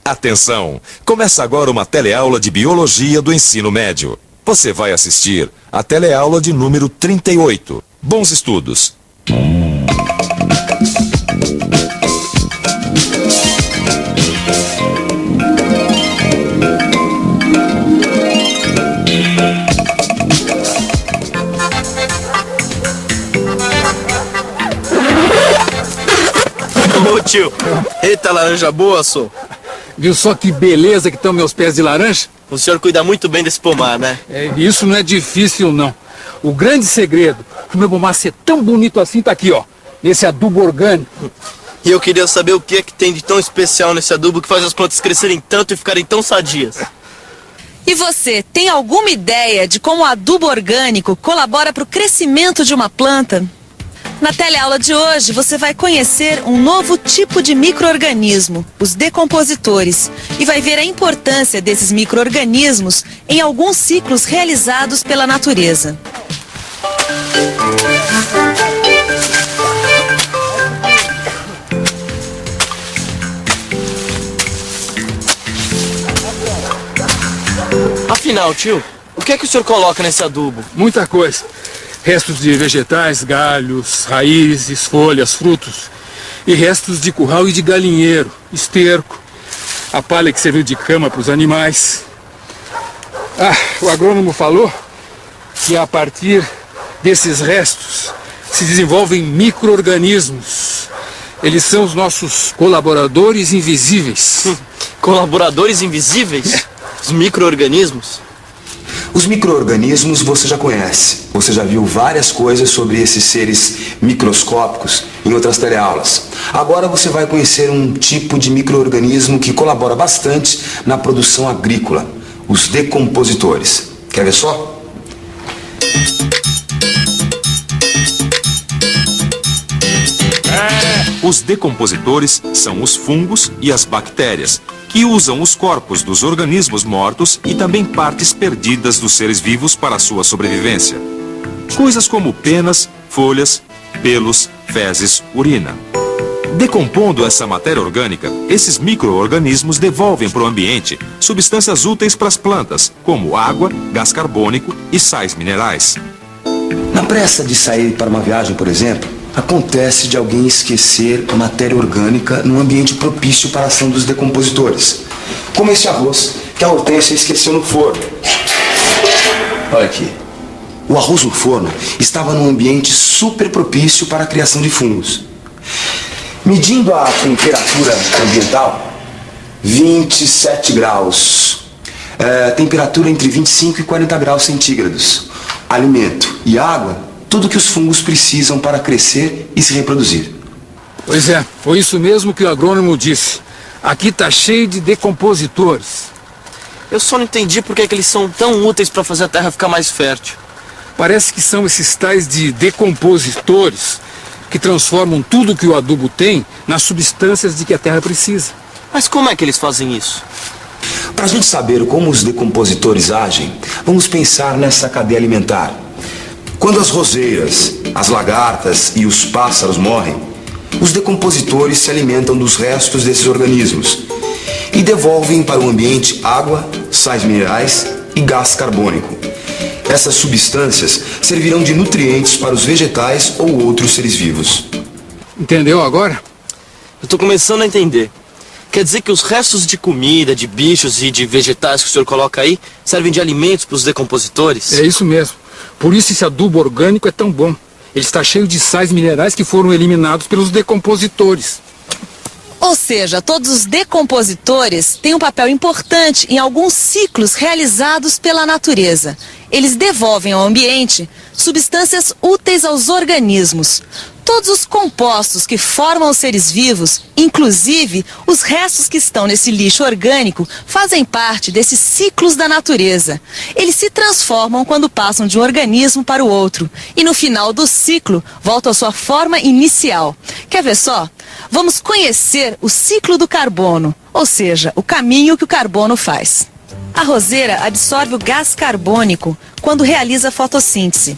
Atenção! Começa agora uma teleaula de Biologia do Ensino Médio. Você vai assistir a teleaula de número 38. Bons estudos! Ô tio, eita laranja boa, sou. Viu só que beleza que estão meus pés de laranja? O senhor cuida muito bem desse pomar, né? Isso não é difícil, não. O grande segredo pro meu pomar ser tão bonito assim tá aqui, ó. Nesse adubo orgânico. E eu queria saber o que é que tem de tão especial nesse adubo que faz as plantas crescerem tanto e ficarem tão sadias. E você, tem alguma ideia de como o adubo orgânico colabora para o crescimento de uma planta? Na teleaula de hoje, você vai conhecer um novo tipo de micro-organismo, os decompositores, e vai ver a importância desses micro-organismos em alguns ciclos realizados pela natureza. Afinal, tio, o que é que o senhor coloca nesse adubo? Muita coisa. Restos de vegetais, galhos, raízes, folhas, frutos. E restos de curral e de galinheiro, esterco, a palha que serviu de cama para os animais. O agrônomo falou que a partir desses restos se desenvolvem micro-organismos. Eles são os nossos colaboradores invisíveis. Colaboradores invisíveis? Os micro-organismos? Os micro-organismos você já conhece. Você já viu várias coisas sobre esses seres microscópicos em outras teleaulas. Agora você vai conhecer um tipo de micro-organismo que colabora bastante na produção agrícola, os decompositores. Quer ver só? Os decompositores são os fungos e as bactérias, que usam os corpos dos organismos mortos e também partes perdidas dos seres vivos para sua sobrevivência. Coisas como penas, folhas, pelos, fezes, urina. Decompondo essa matéria orgânica, esses micro-organismos devolvem para o ambiente substâncias úteis para as plantas, como água, gás carbônico e sais minerais. Na pressa de sair para uma viagem, por exemplo, acontece de alguém esquecer a matéria orgânica num ambiente propício para a ação dos decompositores. Como esse arroz que a Hortência esqueceu no forno. Olha aqui. O arroz no forno estava num ambiente super propício para a criação de fungos. Medindo a temperatura ambiental, 27 graus. Temperatura entre 25 e 40 graus centígrados. Alimento e água, tudo que os fungos precisam para crescer e se reproduzir. Pois é, foi isso mesmo que o agrônomo disse. Aqui está cheio de decompositores. Eu só não entendi por que eles são tão úteis para fazer a terra ficar mais fértil. Parece que são esses tais de decompositores que transformam tudo que o adubo tem nas substâncias de que a terra precisa. Mas como é que eles fazem isso? Para a gente saber como os decompositores agem, vamos pensar nessa cadeia alimentar. Quando as roseiras, as lagartas e os pássaros morrem, os decompositores se alimentam dos restos desses organismos e devolvem para o ambiente água, sais minerais e gás carbônico. Essas substâncias servirão de nutrientes para os vegetais ou outros seres vivos. Entendeu agora? Eu estou começando a entender. Quer dizer que os restos de comida, de bichos e de vegetais que o senhor coloca aí servem de alimentos para os decompositores? É isso mesmo. Por isso esse adubo orgânico é tão bom. Ele está cheio de sais minerais que foram eliminados pelos decompositores. Ou seja, todos os decompositores têm um papel importante em alguns ciclos realizados pela natureza. Eles devolvem ao ambiente substâncias úteis aos organismos. Todos os compostos que formam os seres vivos, inclusive os restos que estão nesse lixo orgânico, fazem parte desses ciclos da natureza. Eles se transformam quando passam de um organismo para o outro e no final do ciclo voltam à sua forma inicial. Quer ver só? Vamos conhecer o ciclo do carbono, ou seja, o caminho que o carbono faz. A roseira absorve o gás carbônico quando realiza a fotossíntese.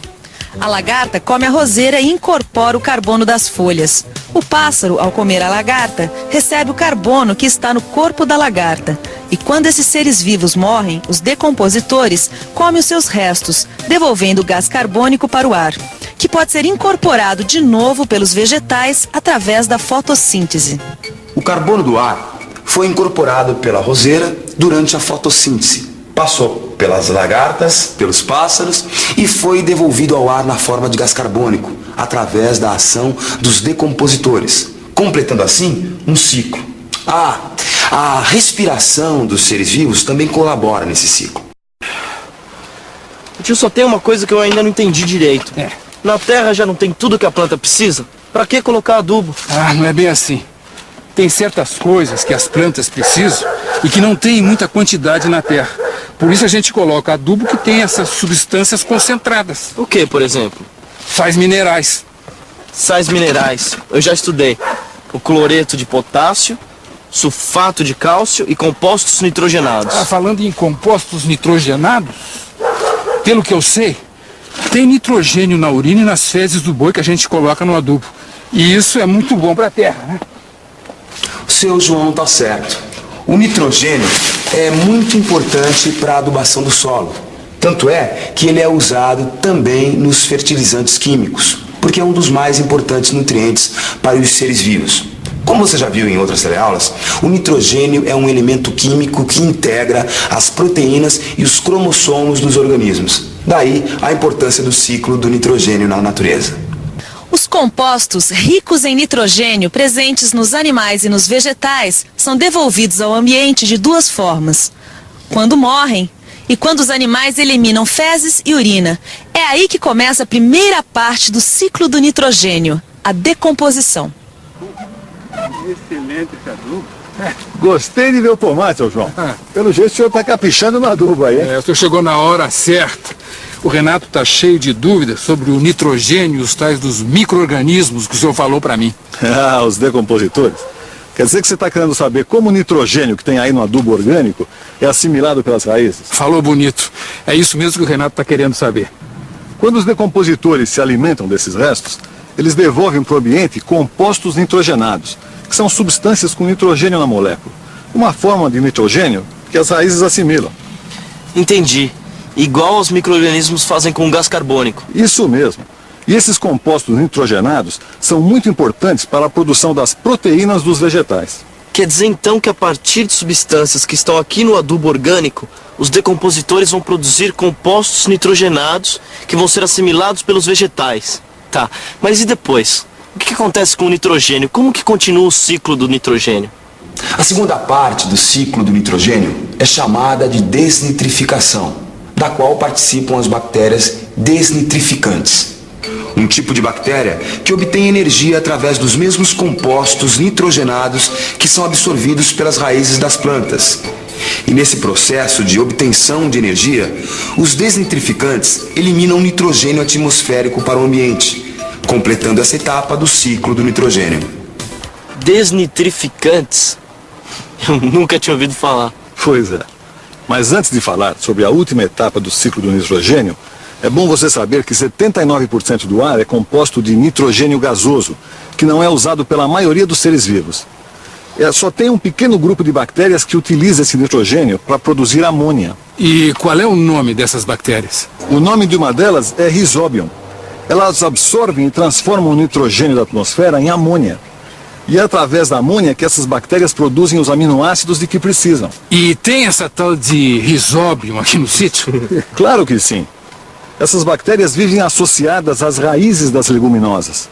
A lagarta come a roseira e incorpora o carbono das folhas. O pássaro, ao comer a lagarta, recebe o carbono que está no corpo da lagarta. E quando esses seres vivos morrem, os decompositores comem os seus restos, devolvendo o gás carbônico para o ar, que pode ser incorporado de novo pelos vegetais através da fotossíntese. O carbono do ar foi incorporado pela roseira durante a fotossíntese. Passou pelas lagartas, pelos pássaros e foi devolvido ao ar na forma de gás carbônico, através da ação dos decompositores, completando assim um ciclo. A respiração dos seres vivos também colabora nesse ciclo. Tio, só tem uma coisa que eu ainda não entendi direito. Na terra já não tem tudo que a planta precisa? Pra que colocar adubo? Não é bem assim. Tem certas coisas que as plantas precisam e que não tem muita quantidade na terra. Por isso a gente coloca adubo que tem essas substâncias concentradas. O que, por exemplo? Sais minerais. Sais minerais. Eu já estudei. O cloreto de potássio, sulfato de cálcio e compostos nitrogenados. Falando em compostos nitrogenados, pelo que eu sei, tem nitrogênio na urina e nas fezes do boi que a gente coloca no adubo. E isso é muito bom para a terra, né? O seu João está certo. O nitrogênio é muito importante para a adubação do solo. Tanto é que ele é usado também nos fertilizantes químicos, porque é um dos mais importantes nutrientes para os seres vivos. Como você já viu em outras teleaulas, o nitrogênio é um elemento químico que integra as proteínas e os cromossomos dos organismos. Daí a importância do ciclo do nitrogênio na natureza. Os compostos ricos em nitrogênio presentes nos animais e nos vegetais são devolvidos ao ambiente de duas formas: quando morrem e quando os animais eliminam fezes e urina. É aí que começa a primeira parte do ciclo do nitrogênio, a decomposição. Excelente esse adubo. Gostei de ver o tomate, seu João. Pelo jeito o senhor está caprichando no adubo aí, hein? O senhor chegou na hora certa. O Renato está cheio de dúvidas sobre o nitrogênio e os tais dos micro-organismos que o senhor falou para mim. Os decompositores. Quer dizer que você está querendo saber como o nitrogênio que tem aí no adubo orgânico é assimilado pelas raízes? Falou bonito. É isso mesmo que o Renato está querendo saber. Quando os decompositores se alimentam desses restos, eles devolvem para o ambiente compostos nitrogenados, que são substâncias com nitrogênio na molécula. Uma forma de nitrogênio que as raízes assimilam. Entendi. Igual os micro-organismos fazem com o gás carbônico. Isso mesmo. E esses compostos nitrogenados são muito importantes para a produção das proteínas dos vegetais. Quer dizer então que a partir de substâncias que estão aqui no adubo orgânico, os decompositores vão produzir compostos nitrogenados que vão ser assimilados pelos vegetais. Tá, mas e depois? O que acontece com o nitrogênio? Como que continua o ciclo do nitrogênio? A segunda parte do ciclo do nitrogênio é chamada de desnitrificação, da qual participam as bactérias desnitrificantes. Um tipo de bactéria que obtém energia através dos mesmos compostos nitrogenados que são absorvidos pelas raízes das plantas. E nesse processo de obtenção de energia, os desnitrificantes eliminam nitrogênio atmosférico para o ambiente, completando essa etapa do ciclo do nitrogênio. Desnitrificantes? Eu nunca tinha ouvido falar. Pois é. Mas antes de falar sobre a última etapa do ciclo do nitrogênio, é bom você saber que 79% do ar é composto de nitrogênio gasoso, que não é usado pela maioria dos seres vivos. Só tem um pequeno grupo de bactérias que utiliza esse nitrogênio para produzir amônia. E qual é o nome dessas bactérias? O nome de uma delas é Rhizobium. Elas absorvem e transformam o nitrogênio da atmosfera em amônia. E é através da amônia que essas bactérias produzem os aminoácidos de que precisam. E tem essa tal de Rhizobium aqui no sítio? Claro que sim. Essas bactérias vivem associadas às raízes das leguminosas,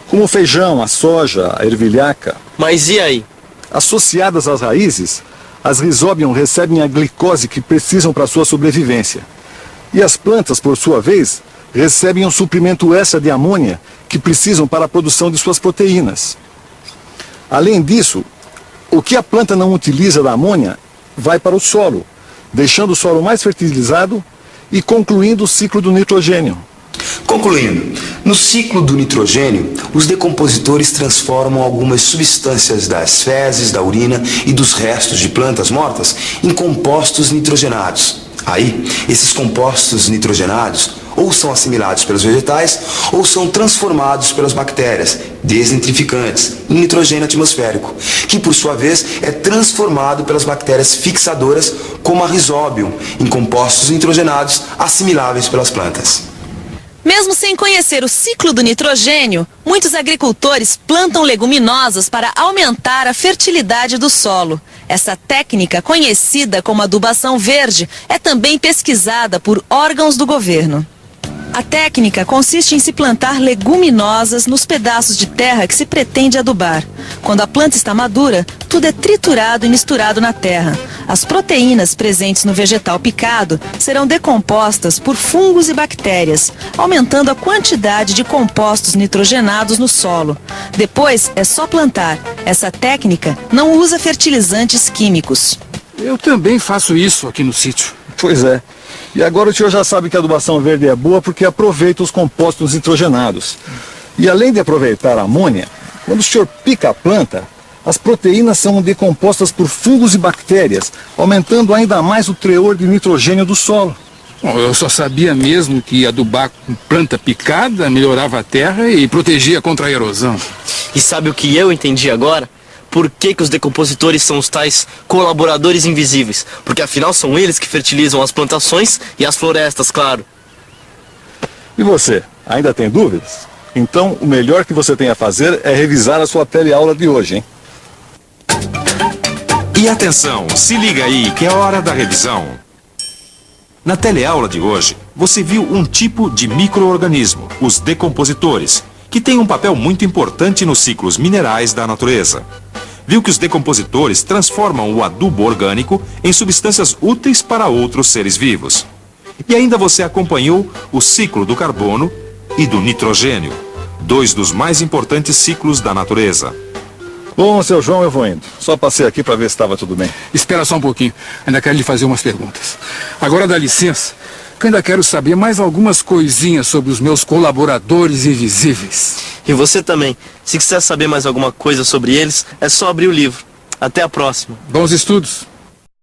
como o feijão, a soja, a ervilhaca. Mas e aí? Associadas às raízes, as Rhizobium recebem a glicose que precisam para sua sobrevivência. E as plantas, por sua vez, recebem um suprimento extra de amônia que precisam para a produção de suas proteínas. Além disso, o que a planta não utiliza da amônia vai para o solo, deixando o solo mais fertilizado e concluindo o ciclo do nitrogênio. Concluindo, no ciclo do nitrogênio, os decompositores transformam algumas substâncias das fezes, da urina e dos restos de plantas mortas em compostos nitrogenados. Aí, esses compostos nitrogenados ou são assimilados pelos vegetais ou são transformados pelas bactérias desnitrificantes em nitrogênio atmosférico, que por sua vez é transformado pelas bactérias fixadoras como a Rhizobium em compostos nitrogenados assimiláveis pelas plantas. Mesmo sem conhecer o ciclo do nitrogênio, muitos agricultores plantam leguminosas para aumentar a fertilidade do solo. Essa técnica, conhecida como adubação verde, é também pesquisada por órgãos do governo. A técnica consiste em se plantar leguminosas nos pedaços de terra que se pretende adubar. Quando a planta está madura, tudo é triturado e misturado na terra. As proteínas presentes no vegetal picado serão decompostas por fungos e bactérias, aumentando a quantidade de compostos nitrogenados no solo. Depois é só plantar. Essa técnica não usa fertilizantes químicos. Eu também faço isso aqui no sítio. Pois é. E agora o senhor já sabe que a adubação verde é boa porque aproveita os compostos nitrogenados. E além de aproveitar a amônia, quando o senhor pica a planta, as proteínas são decompostas por fungos e bactérias, aumentando ainda mais o teor de nitrogênio do solo. Bom, eu só sabia mesmo que adubar com planta picada melhorava a terra e protegia contra a erosão. E sabe o que eu entendi agora? Por que os decompositores são os tais colaboradores invisíveis? Porque afinal são eles que fertilizam as plantações e as florestas, claro. E você, ainda tem dúvidas? Então o melhor que você tem a fazer é revisar a sua teleaula de hoje, hein? E atenção, se liga aí que é hora da revisão. Na teleaula de hoje, você viu um tipo de micro-organismo, os decompositores, que tem um papel muito importante nos ciclos minerais da natureza. Viu que os decompositores transformam o adubo orgânico em substâncias úteis para outros seres vivos. E ainda você acompanhou o ciclo do carbono e do nitrogênio, dois dos mais importantes ciclos da natureza. Bom, seu João, eu vou indo. Só passei aqui para ver se estava tudo bem. Espera só um pouquinho, ainda quero lhe fazer umas perguntas. Agora dá licença, que eu ainda quero saber mais algumas coisinhas sobre os meus colaboradores invisíveis. E você também. Se quiser saber mais alguma coisa sobre eles, é só abrir o livro. Até a próxima. Bons estudos.